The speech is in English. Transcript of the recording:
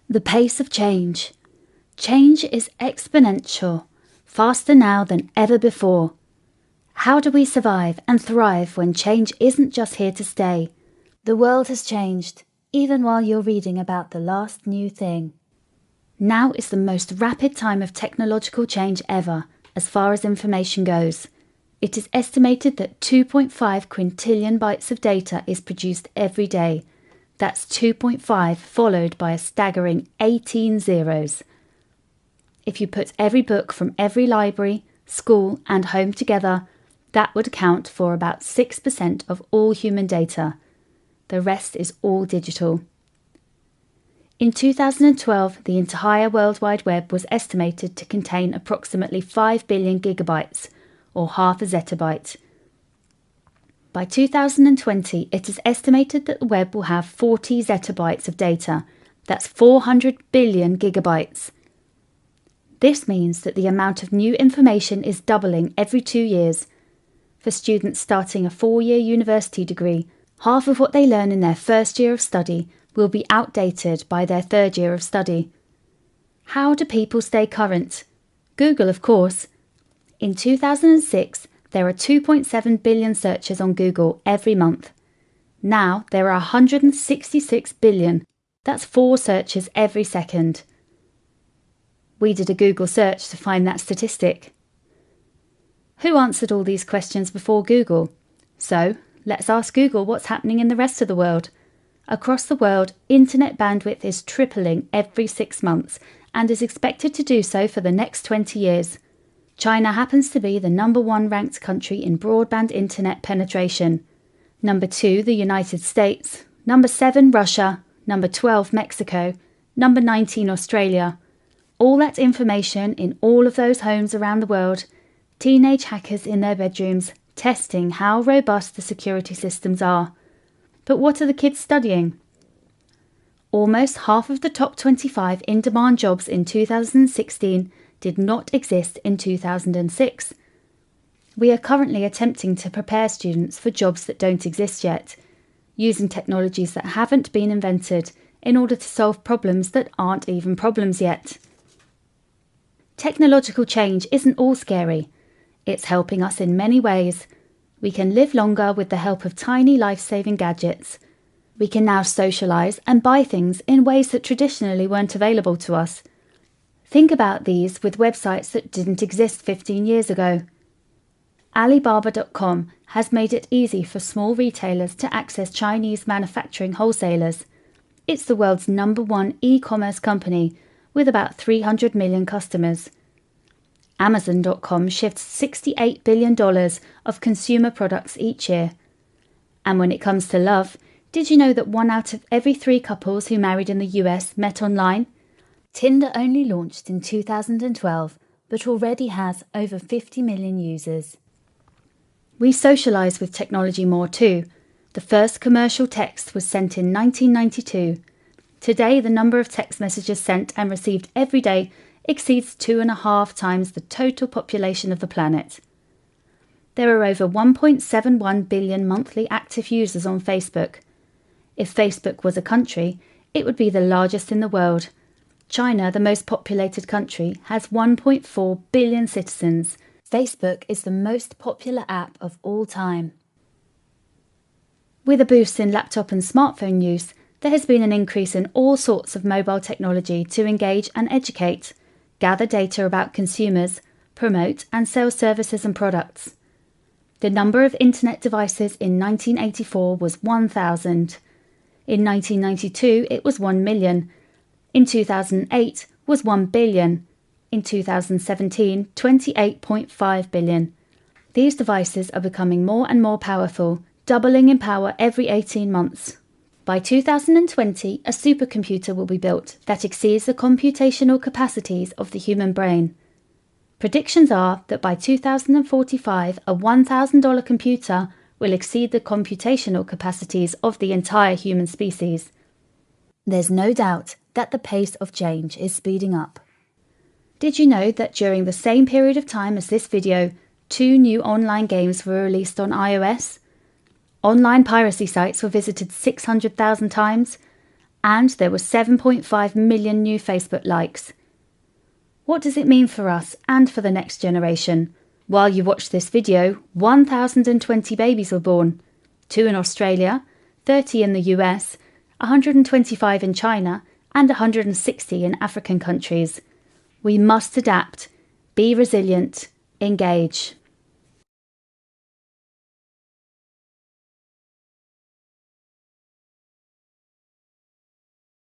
The pace of change. Change is exponential, faster now than ever before. How do we survive and thrive when change isn't just here to stay? The world has changed, even while you're reading about the last new thing. Now is the most rapid time of technological change ever, as far as information goes. It is estimated that 2.5 quintillion bytes of data is produced every day. That's 2.5 followed by a staggering 18 zeros. If you put every book from every library, school and home together, that would account for about 6% of all human data. The rest is all digital. In 2012, the entire World Wide Web was estimated to contain approximately 5 billion gigabytes, or half a zettabyte. By 2020, it is estimated that the web will have 40 zettabytes of data. That's 400 billion gigabytes. This means that the amount of new information is doubling every 2 years. For students starting a 4-year university degree, half of what they learn in their first year of study will be outdated by their 3rd year of study. How do people stay current? Google, of course. In 2006, there are 2.7 billion searches on Google every month. Now there are 166 billion. That's 4 searches every second. We did a Google search to find that statistic. Who answered all these questions before Google? So, let's ask Google what's happening in the rest of the world. Across the world, internet bandwidth is tripling every 6 months and is expected to do so for the next 20 years. China happens to be the number 1 ranked country in broadband internet penetration. Number 2, the United States. Number 7, Russia. Number 12, Mexico. Number 19, Australia. All that information in all of those homes around the world. Teenage hackers in their bedrooms, testing how robust the security systems are. But what are the kids studying? Almost half of the top 25 in-demand jobs in 2016 did not exist in 2006. We are currently attempting to prepare students for jobs that don't exist yet, using technologies that haven't been invented in order to solve problems that aren't even problems yet. Technological change isn't all scary. It's helping us in many ways. We can live longer with the help of tiny life-saving gadgets. We can now socialise and buy things in ways that traditionally weren't available to us. Think about these with websites that didn't exist 15 years ago. Alibaba.com has made it easy for small retailers to access Chinese manufacturing wholesalers. It's the world's number 1 e-commerce company with about 300 million customers. Amazon.com shifts $68 billion of consumer products each year. And when it comes to love, did you know that 1 out of every 3 couples who married in the US met online? Tinder only launched in 2012, but already has over 50 million users. We socialise with technology more too. The first commercial text was sent in 1992. Today, the number of text messages sent and received every day exceeds 2.5 times the total population of the planet. There are over 1.71 billion monthly active users on Facebook. If Facebook was a country, it would be the largest in the world. China, the most populated country, has 1.4 billion citizens. Facebook is the most popular app of all time. With a boost in laptop and smartphone use, there has been an increase in all sorts of mobile technology to engage and educate, gather data about consumers, promote and sell services and products. The number of internet devices in 1984 was 1,000. In 1992, it was 1 million. In 2008 was 1 billion. In 2017, 28.5 billion. These devices are becoming more and more powerful, doubling in power every 18 months. By 2020, a supercomputer will be built that exceeds the computational capacities of the human brain. Predictions are that by 2045, a $1,000 computer will exceed the computational capacities of the entire human species. There's no doubt that the pace of change is speeding up. Did you know that during the same period of time as this video, 2 new online games were released on iOS? Online piracy sites were visited 600,000 times, and there were 7.5 million new Facebook likes. What does it mean for us and for the next generation? While you watch this video, 1,020 babies were born, 2 in Australia, 30 in the US, 125 in China, and 160 in African countries. We must adapt, be resilient, engage.